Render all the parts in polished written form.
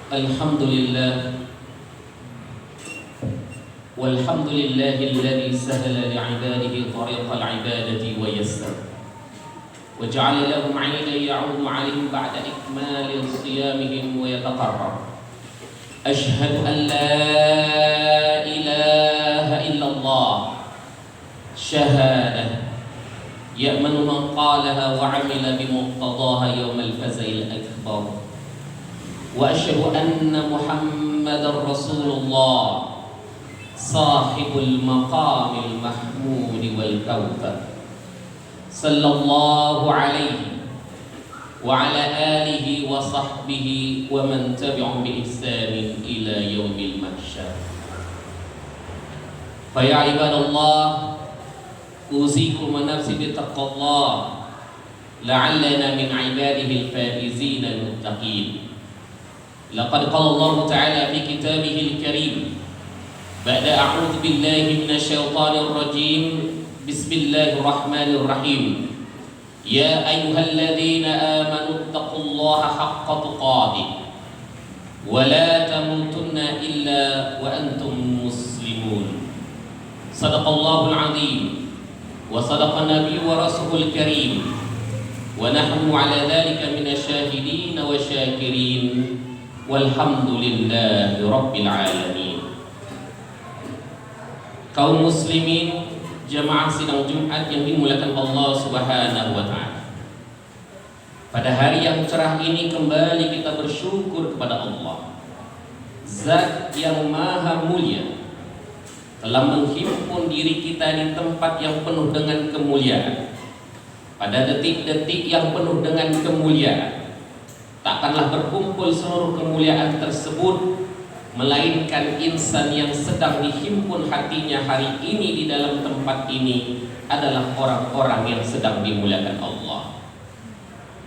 Alhamdulillah, walhamdulillahilladzi sahala li'ibadihi tariqal ibadati wa yassar wa ja'ala lahum 'aidan ya'udu 'alaihim ba'da ikmali siyamihim wa yataqarrab. Ashhadu an la ilaha illallah syahadah ya'manu man qalaha wa 'amila bimuqtadaha yawmal faza'il akbar. Wa asyhadu anna Muhammadar Rasulullah sahibul maqamil mahmud wal kautsar sallallahu alaihi wa ala alihi wa sahbihi wa man tabi'ahum bi ihsanin ila yaumil mahsyar. Fa ya ibadallah, usikum wa nafsi bi taqwallah la'allana min ibadihi al-faizin al-muttaqin. Laqad qala Allah Ta'ala fi kitabihil karim ba'da a'udzu billahi minasyaitonir rajim. Bismillahirrahmanirrahim. Ya ayyuhalladzina amanu taqullaha haqqa tuqatih wa la tamutunna illa wa antum muslimun. Shadaqallahul azim wa sadaqa nabiyyu wa rasulul karim wa nahnu ala dzalika minasyahidin wa syakirin. Walhamdulillahi Rabbil Alamin. Kaum muslimin jamaah sidang Jumat yang dimuliakan Allah Subhanahu wa Ta'ala, pada hari yang cerah ini kembali kita bersyukur kepada Allah, Zat yang maha mulia telah menghimpun diri kita di tempat yang penuh dengan kemuliaan, pada detik-detik yang penuh dengan kemuliaan. Takkanlah berkumpul seluruh kemuliaan tersebut melainkan insan yang sedang dihimpun hatinya hari ini di dalam tempat ini adalah orang-orang yang sedang dimuliakan Allah.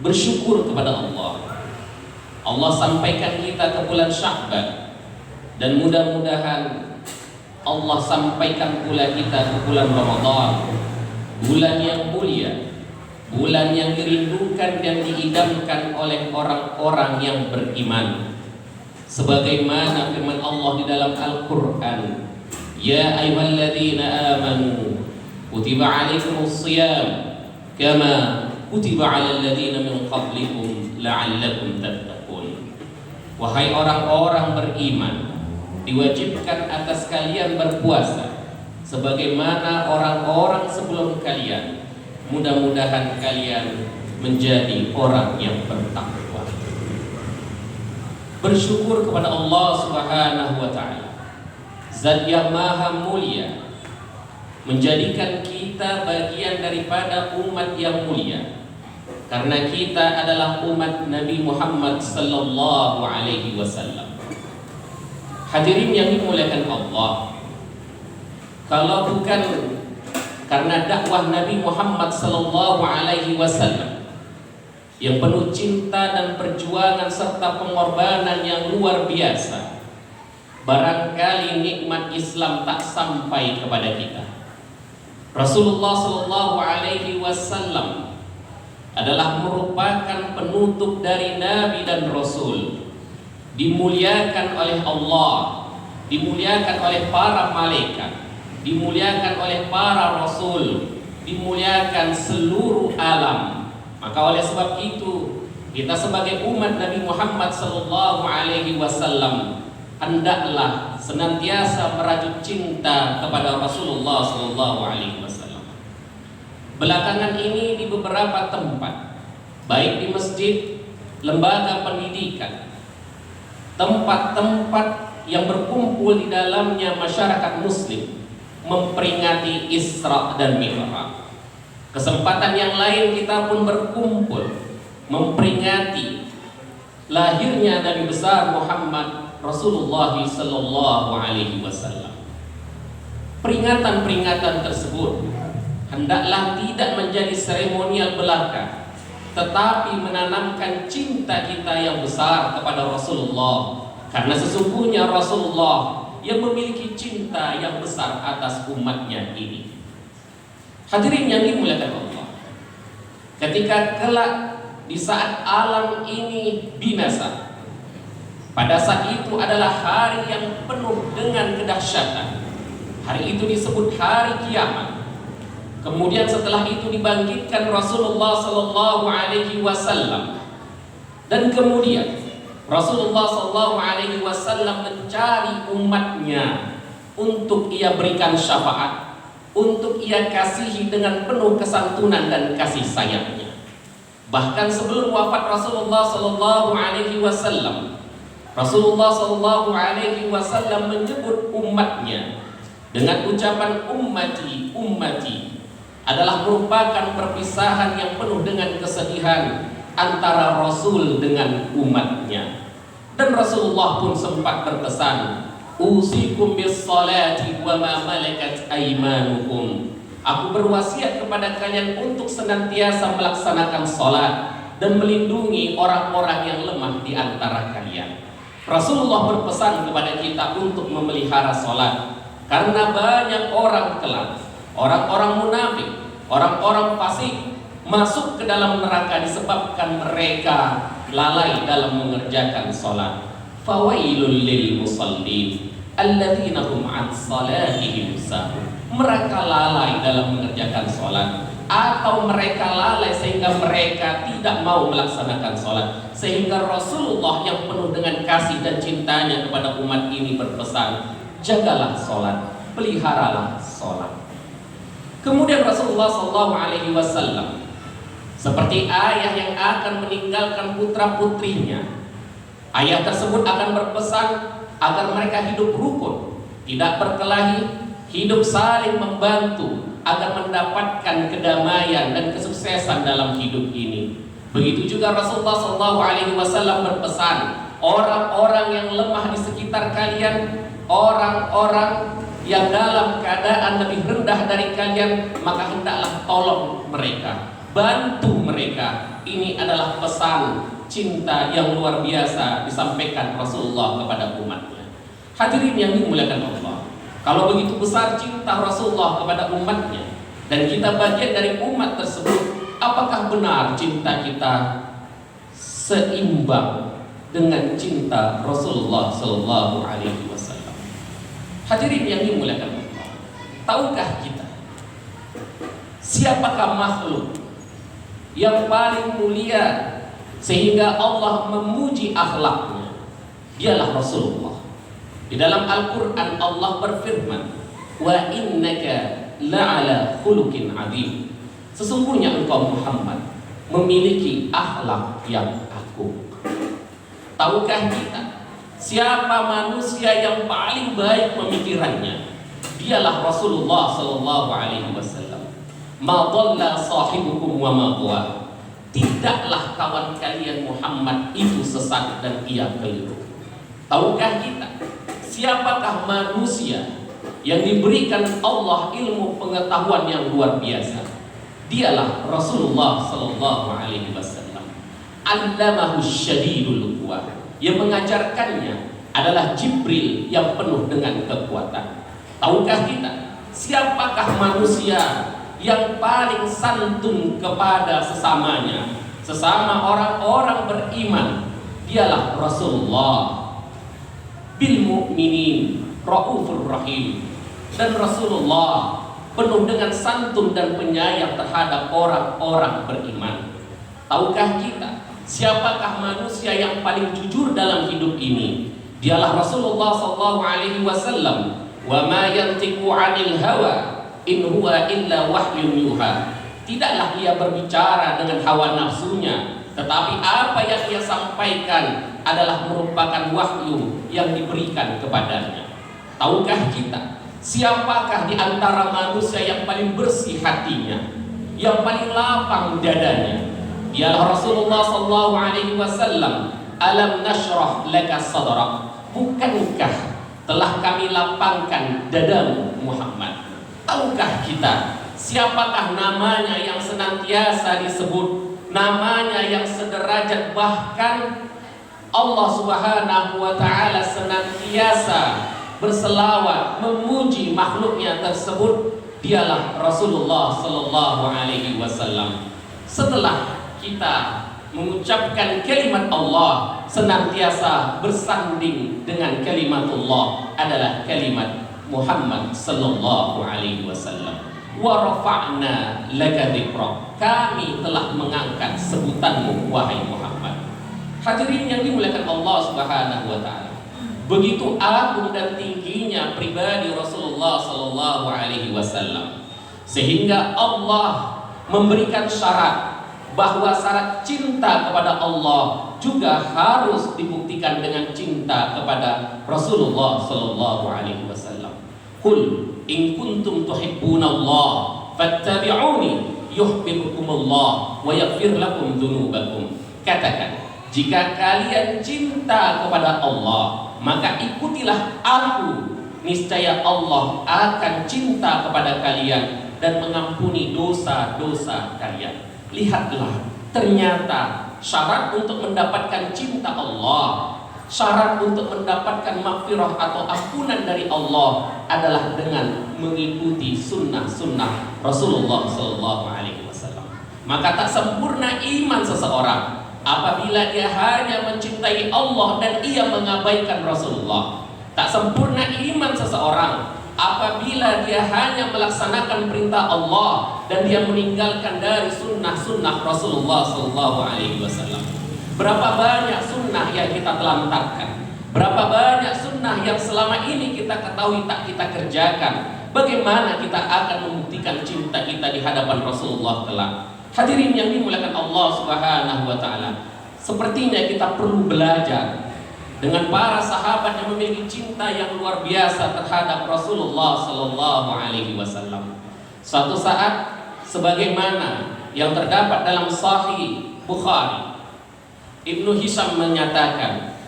Bersyukur kepada Allah. Allah sampaikan kita ke bulan Sya'ban, dan mudah-mudahan Allah sampaikan pula kita ke bulan Ramadan, bulan yang mulia, bulan yang dirindukan dan diidamkan oleh orang-orang yang beriman. Sebagaimana firman Allah di dalam Al-Quran, Ya ayyuhalladzina amanu kutiba alaikumus shiyam kama kutiba alal ladzina min qablikum la'allakum tattaqun. Wahai orang-orang beriman, diwajibkan atas kalian berpuasa sebagaimana orang-orang sebelum kalian. Mudah-mudahan kalian menjadi orang yang bertakwa. Bersyukur kepada Allah Subhanahu wa Ta'ala, Zat yang maha mulia, menjadikan kita bagian daripada umat yang mulia, karena kita adalah umat Nabi Muhammad sallallahu alaihi wasallam. Hadirin yang dimuliakan Allah, kalau bukan karena dakwah Nabi Muhammad sallallahu alaihi wasallam yang penuh cinta dan perjuangan serta pengorbanan yang luar biasa, barangkali nikmat Islam tak sampai kepada kita. Rasulullah sallallahu alaihi wasallam adalah merupakan penutup dari Nabi dan Rasul, dimuliakan oleh Allah, dimuliakan oleh para malaikat, dimuliakan oleh para rasul, dimuliakan seluruh alam. Maka oleh sebab itu, kita sebagai umat Nabi Muhammad sallallahu alaihi wasallam hendaklah senantiasa merajut cinta kepada Rasulullah sallallahu alaihi wasallam. Belakangan ini di beberapa tempat, baik di masjid, lembaga pendidikan, tempat-tempat yang berkumpul di dalamnya masyarakat muslim, memperingati Isra dan Mi'raj. Kesempatan yang lain kita pun berkumpul memperingati lahirnya Nabi besar Muhammad Rasulullah sallallahu alaihi wasallam. Peringatan-peringatan tersebut hendaklah tidak menjadi seremonial belaka, tetapi menanamkan cinta kita yang besar kepada Rasulullah, karena sesungguhnya Rasulullah yang memiliki cinta yang besar atas umatnya ini. Hadirin yang dimuliakan Allah, ketika kelak di saat alam ini binasa. Pada saat itu adalah hari yang penuh dengan kedahsyatan. Hari itu disebut hari kiamat. Kemudian setelah itu dibangkitkan Rasulullah sallallahu alaihi wasallam. Dan kemudian Rasulullah sallallahu alaihi wasallam mencari umatnya untuk ia berikan syafaat, untuk ia kasihi dengan penuh kesantunan dan kasih sayangnya. Bahkan sebelum wafat Rasulullah sallallahu alaihi wasallam, Rasulullah sallallahu alaihi wasallam menyebut umatnya dengan ucapan ummati, ummati, adalah merupakan perpisahan yang penuh dengan kesedihan antara Rasul dengan umatnya. Dan Rasulullah pun sempat berpesan, usikum bis salati wa ma malakat aymanukum. Aku berwasiat kepada kalian untuk senantiasa melaksanakan salat dan melindungi orang-orang yang lemah di antara kalian. Rasulullah berpesan kepada kita untuk memelihara salat, karena banyak orang kelak, orang-orang munafik, orang-orang fasik masuk ke dalam neraka disebabkan mereka lalai dalam mengerjakan salat. Fawailul lil musallin alladzina hum an salatihim sahun. Mereka lalai dalam mengerjakan salat, atau mereka lalai sehingga mereka tidak mau melaksanakan salat. Sehingga Rasulullah yang penuh dengan kasih dan cintanya kepada umat ini berpesan, jagalah salat, peliharalah salat. Kemudian Rasulullah sallallahu alaihi wasallam, seperti ayah yang akan meninggalkan putra-putrinya, ayah tersebut akan berpesan agar mereka hidup rukun, tidak berkelahi, hidup saling membantu agar mendapatkan kedamaian dan kesuksesan dalam hidup ini. Begitu juga Rasulullah SAW berpesan, orang-orang yang lemah di sekitar kalian, orang-orang yang dalam keadaan lebih rendah dari kalian, maka hendaklah tolong mereka, bantu mereka. Ini adalah pesan cinta yang luar biasa disampaikan Rasulullah kepada umatnya. Hadirin yang dimuliakan Allah, kalau begitu besar cinta Rasulullah kepada umatnya dan kita bagian dari umat tersebut, apakah benar cinta kita seimbang dengan cinta Rasulullah Sallallahu Alaihi Wasallam? Hadirin yang dimuliakan Allah, tahukah kita siapakah makhluk yang paling mulia sehingga Allah memuji akhlaknya? Dialah Rasulullah. Di dalam Al-Quran Allah berfirman, wa innaka la'ala khuluqin azim. Sesungguhnya engkau Muhammad memiliki akhlak yang agung. Tahukah kita siapa manusia yang paling baik pemikirannya? Dialah Rasulullah sallallahu alaihi wasallam. Ma dhalla sahibukum wa ma ghawa. Tidaklah kawan kalian Muhammad itu sesat dan ia keliru. Tahukah kita siapakah manusia yang diberikan Allah ilmu pengetahuan yang luar biasa? Dialah Rasulullah sallallahu alaihi wasallam. Allamahu syadidul quwa. Yang mengajarkannya adalah Jibril yang penuh dengan kekuatan. Tahukah kita siapakah manusia yang paling santun kepada sesamanya, sesama orang-orang beriman? Dialah Rasulullah. Bil mu'minin raufur rahim. Dan Rasulullah penuh dengan santun dan penyayang terhadap orang-orang beriman. Tahukah kita siapakah manusia yang paling jujur dalam hidup ini? Dialah Rasulullah sallallahu alaihi wasallam. Wa ma yantiqu 'anil hawa in huwa illa wahyun yuha. Tidaklah ia berbicara dengan hawa nafsunya, tetapi apa yang ia sampaikan adalah merupakan wahyu yang diberikan kepadanya. Tahukah kita siapakah di antara manusia yang paling bersih hatinya, yang paling lapang dadanya? Dialah Rasulullah sallallahu alaihi wasallam. Alam nashrah laka sadrak. Bukankah telah kami lapangkan dadamu Muhammad? Tahukah kita siapakah namanya yang senantiasa disebut, namanya yang sederajat, bahkan Allah Subhanahu wa ta'ala senantiasa berselawat memuji makhluknya tersebut? Dialah Rasulullah sallallahu alaihi wasallam. Setelah kita mengucapkan kalimat Allah senantiasa bersanding dengan kalimatullah adalah kalimat Muhammad sallallahu alaihi wasallam. Wa rafa'na laka dzikrak, kami telah mengangkat sebutanmu wahai Muhammad. Hadirin yang dimuliakan Allah Subhanahu wa taala, begitu agung dan tingginya pribadi Rasulullah sallallahu alaihi wasallam, sehingga Allah memberikan syarat bahwa syarat cinta kepada Allah juga harus dibuktikan dengan cinta kepada Rasulullah sallallahu alaihi wasallam. Qul in kuntum tuhibbunallaha fattabi'uni yuhibbukumullah wa yaghfir lakum dzunubakum. Katakan, jika kalian cinta kepada Allah, maka ikutilah aku, niscaya Allah akan cinta kepada kalian dan mengampuni dosa-dosa kalian. Lihatlah, ternyata syarat untuk mendapatkan cinta Allah, syarat untuk mendapatkan maghfirah atau ampunan dari Allah adalah dengan mengikuti sunnah-sunnah Rasulullah SAW. Maka tak sempurna iman seseorang apabila dia hanya mencintai Allah dan ia mengabaikan Rasulullah. Tak sempurna iman seseorang apabila dia hanya melaksanakan perintah Allah dan dia meninggalkan dari sunnah-sunnah Rasulullah SAW. Berapa banyak sunnah yang kita telantarkan, berapa banyak sunnah yang selama ini kita ketahui tak kita kerjakan. Bagaimana kita akan membuktikan cinta kita di hadapan Rasulullah kelak? Hadirin yang dimuliakan Allah Subhanahu wa taala, sepertinya kita perlu belajar dengan para sahabat yang memiliki cinta yang luar biasa terhadap Rasulullah sallallahu alaihi wasallam. Suatu saat, sebagaimana yang terdapat dalam Sahih Bukhari, Ibnu Hisham menyatakan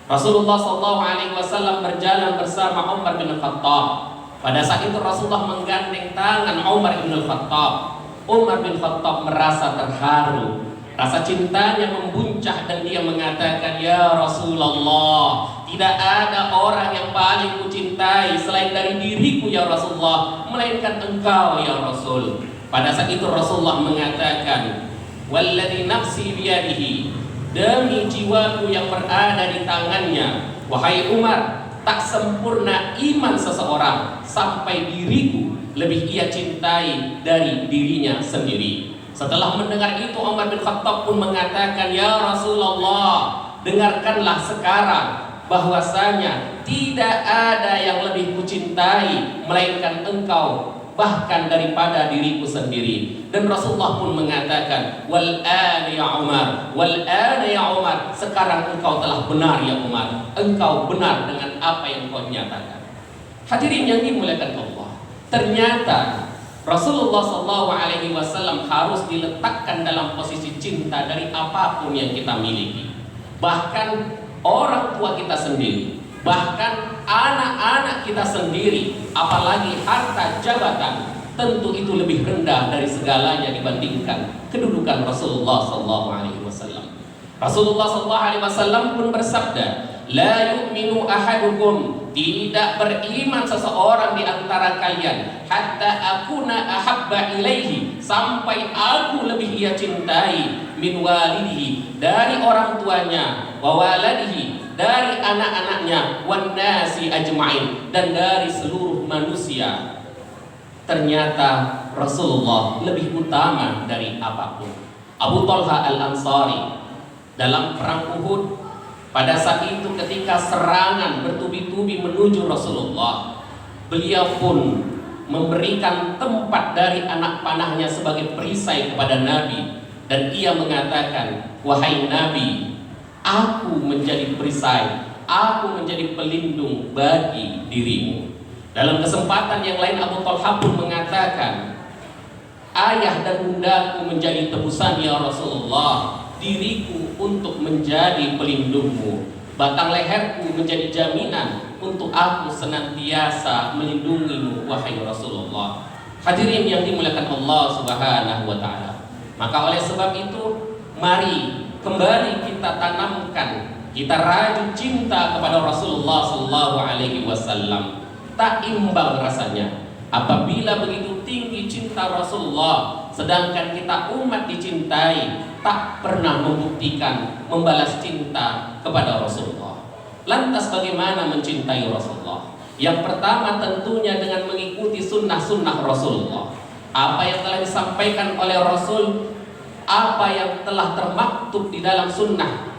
Rasulullah sallallahu alaihi wasallam berjalan bersama Umar bin Khattab. Pada saat itu Rasulullah menggandeng tangan Umar bin Khattab. Umar bin Khattab merasa terharu, rasa cintanya membuncah dan dia mengatakan, "Ya Rasulullah, tidak ada orang yang paling kucintai selain dari diriku ya Rasulullah, melainkan engkau ya Rasul." Pada saat itu Rasulullah mengatakan, "Walladzi nafsi biyadihi, demi jiwaku yang berada di tangannya, wahai Umar, tak sempurna iman seseorang sampai diriku lebih ia cintai dari dirinya sendiri." Setelah mendengar itu Umar bin Khattab pun mengatakan, "Ya Rasulullah, dengarkanlah sekarang bahwasanya tidak ada yang lebih kucintai melainkan engkau, bahkan daripada diriku sendiri." Dan Rasulullah pun mengatakan, "Wal ana ya Umar, wal ana ya Umar, sekarang engkau telah benar ya Umar, engkau benar dengan apa yang kau nyatakan." Hadirin yang dimuliakan Allah, ternyata Rasulullah SAW harus diletakkan dalam posisi cinta dari apapun yang kita miliki. Bahkan orang tua kita sendiri, bahkan anak-anak kita sendiri, apalagi harta jabatan, tentu itu lebih rendah dari segalanya dibandingkan kedudukan Rasulullah SAW. Rasulullah SAW pun bersabda, "La yu'minu ahadukum, tidak beriman seseorang di antara kalian, hatta akuna ahabba ilaihi, sampai aku lebih ia cintai, min walidihi, dari orang tuanya, wa waladihi, dari anak-anaknya, wan nasi ajma'in, dan dari seluruh manusia." Ternyata Rasulullah lebih utama dari apapun. Abu Talha Al-Ansari dalam perang Uhud, pada saat itu ketika serangan bertubi-tubi menuju Rasulullah, beliau pun memberikan tempat dari anak panahnya sebagai perisai kepada Nabi, dan ia mengatakan, "Wahai Nabi, aku menjadi perisai, aku menjadi pelindung bagi dirimu." Dalam kesempatan yang lain Abu Talha pun mengatakan, "Ayah dan bundaku menjadi tebusan ya Rasulullah, diriku untuk menjadi pelindungmu, batang leherku menjadi jaminan untuk aku senantiasa melindungimu wahai Rasulullah." Hadirin yang dimuliakan Allah Subhanahu wa taala, maka oleh sebab itu mari kembali kita tanamkan, kita rajut cinta kepada Rasulullah sallallahu alaihi wasallam. Tak imbang rasanya apabila begitu tinggi cinta Rasulullah sedangkan kita umat dicintai tak pernah membuktikan membalas cinta kepada Rasulullah. Lantas bagaimana mencintai Rasulullah? Yang pertama tentunya dengan mengikuti sunnah-sunnah Rasulullah. Apa yang telah disampaikan oleh Rasul, apa yang telah termaktub di dalam sunnah,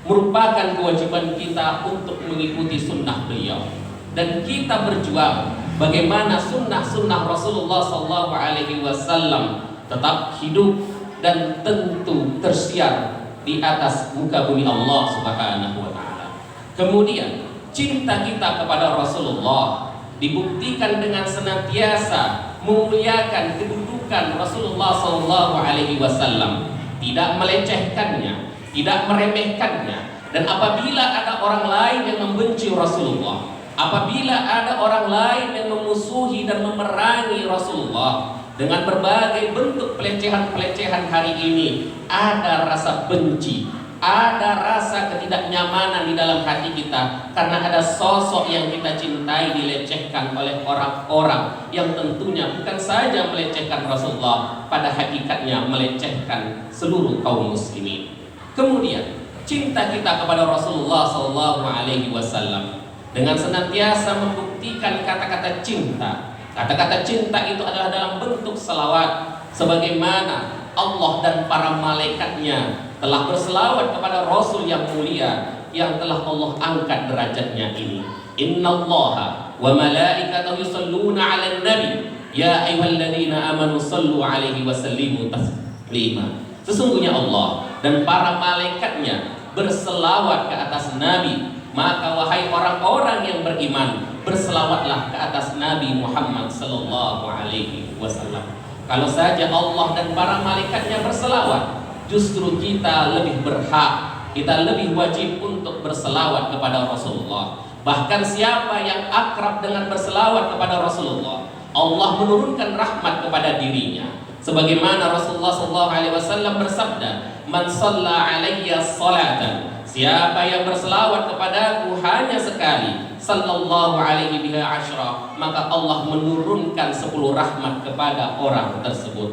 merupakan kewajiban kita untuk mengikuti sunnah beliau. Dan kita berjuang bagaimana sunnah-sunnah Rasulullah SAW tetap hidup dan tentu tersiar di atas muka bumi Allah Subhanahu wa Ta'ala. Kemudian cinta kita kepada Rasulullah dibuktikan dengan senantiasa memuliakan kedudukan Rasulullah SAW, tidak melecehkannya, tidak meremehkannya. Dan apabila ada orang lain yang membenci Rasulullah, apabila ada orang lain yang memusuhi dan memerangi Rasulullah dengan berbagai bentuk pelecehan-pelecehan hari ini, ada rasa benci, ada rasa ketidaknyamanan di dalam hati kita karena ada sosok yang kita cintai dilecehkan oleh orang-orang yang tentunya bukan saja melecehkan Rasulullah, pada hakikatnya melecehkan seluruh kaum muslimin. Kemudian cinta kita kepada Rasulullah SAW dengan senantiasa membuktikan kata-kata cinta. Kata-kata cinta itu adalah dalam bentuk selawat, sebagaimana Allah dan para malaikatnya telah berselawat kepada Rasul yang mulia yang telah Allah angkat derajatnya ini. Innallaha wa malaikatahu yusalluna 'alan nabi ya ayyuhalladzina amanu sallu 'alaihi wa sallimu taslima. Sesungguhnya Allah dan para malaikatnya berselawat ke atas Nabi, maka wahai orang-orang yang beriman, berselawatlah ke atas Nabi Muhammad sallallahu alaihi wasallam. Kalau saja Allah dan para malaikatnya berselawat, justru kita lebih berhak, kita lebih wajib untuk berselawat kepada Rasulullah. Bahkan siapa yang akrab dengan berselawat kepada Rasulullah, Allah menurunkan rahmat kepada dirinya. Sebagaimana Rasulullah SAW bersabda, "Man shalla 'alayya salatan", siapa yang berselawat kepadaku hanya sekali, sallallahu alaihi biha asyra, maka Allah menurunkan 10 rahmat kepada orang tersebut.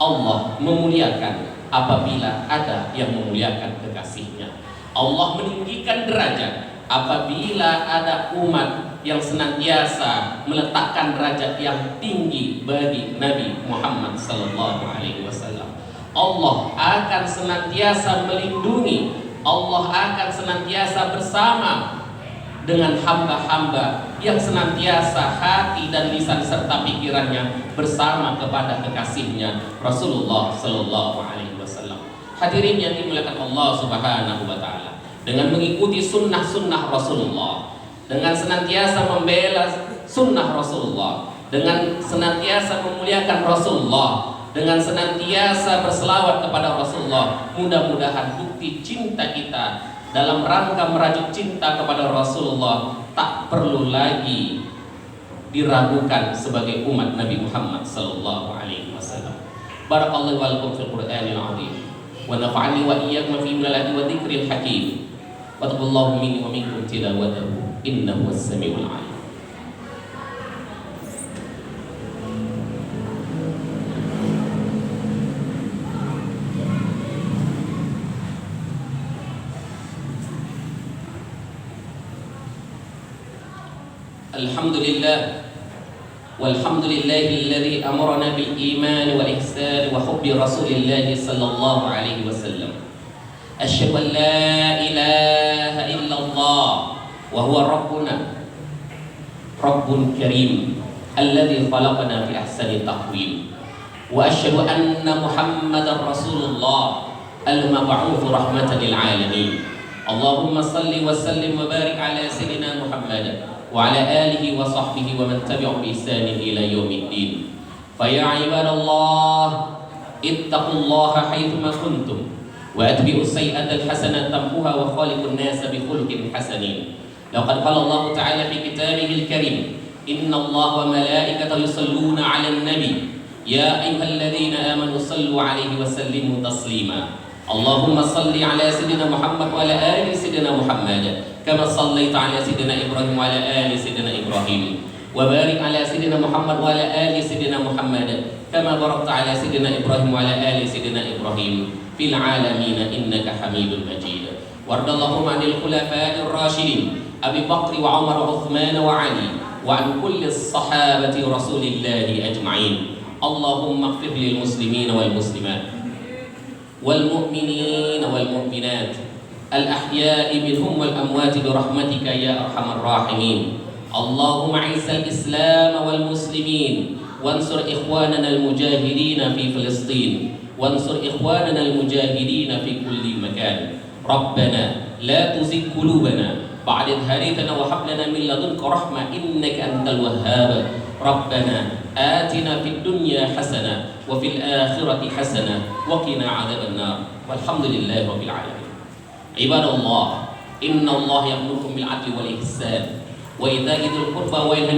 Allah memuliakan apabila ada yang memuliakan kekasihnya. Allah meninggikan derajat apabila ada umat yang senantiasa meletakkan derajat yang tinggi bagi Nabi Muhammad sallallahu alaihi wasallam. Allah akan senantiasa melindungi, Allah akan senantiasa bersama dengan hamba-hamba yang senantiasa hati dan lisan serta pikirannya bersama kepada kekasihnya Rasulullah sallallahu alaihi wasallam. Hadirin yang dimuliakan Allah Subhanahu wa taala, dengan mengikuti sunnah-sunnah Rasulullah, dengan senantiasa membela sunnah Rasulullah, dengan senantiasa memuliakan Rasulullah, dengan senantiasa berselawat kepada Rasulullah, mudah-mudahan bukti cinta kita dalam rangka merajuk cinta kepada Rasulullah tak perlu lagi diragukan sebagai umat Nabi Muhammad sallallahu alaihi wasallam. Barakallahu wa lakum fil Qur'anil azim wa nafa'ani wa iyyakum fi minal wa dzikril hakim. Wa taqabbalallahu minni wa minkum tilawatahu innahu was-sami'ul 'alim. Alhamdulillah walhamdulillahilladzi amarna bil iman wal ihsan wa hubbi rasulillah sallallahu alaihi wasallam. Asyhadu an la ilaha illallah wa huwa rabbuna rabbun karim alladzi khalaqana fi ahsani taqwim. Wa asyhadu anna muhammadar rasulullah al-mab'uts rahmatan lil alamin. Allahumma salli wa sallim wa barik ala sayyidina Muhammad wa ala alihi wa sahbihi wa man tabi'ahum bi ihsanin ila yaumiddin. Fa ya ibadallah ittaqullaha haitsuma kuntum wa atbi'us sayyi'ata al-hasanata tamhuha wa khaliqun nasa bi khuluqin hasanin. Laqad qala Allah ta'ala fi kitabihil karim, innallaha wa malaikatahu yusalluna 'alan nabi ya ayyuhalladzina amanu sallu 'alaihi wa sallimu taslima. Allahumma salli ala sayyidina Muhammad wa ala ali sayyidina Muhammad kama sallaita ala sayyidina Ibrahim wa ala ali sayyidina Ibrahim وبارك على سيدنا محمد وعلى آل سيدنا محمد كما باركت على سيدنا إبراهيم وعلى آل سيدنا إبراهيم في العالمين إنك حميد مجيد. وارض اللهم عن الخلفاء الراشدين أبي بكر وعمر وعثمان وعلي وعن كل الصحابة رسول الله أجمعين. اللهم اغفر للمسلمين والمسلمات والمؤمنين والمؤمنات الأحياء منهم والأموات برحمتك يا أرحم الراحمين. اللهم أعز الإسلام والمسلمين وانصر إخواننا المجاهدين في فلسطين وانصر إخواننا المجاهدين في كل مكان. ربنا لا تزغ قلوبنا بعد إذ هديتنا وهب لنا من لدنك رحمة إنك أنت الوهاب. ربنا آتنا في الدنيا حسنة وفي الآخرة حسنة وقنا عذاب النار والحمد لله رب العالمين. عباد الله إن الله يأمركم بالعدل والإحسان وإيتاء ذي القربى وينهى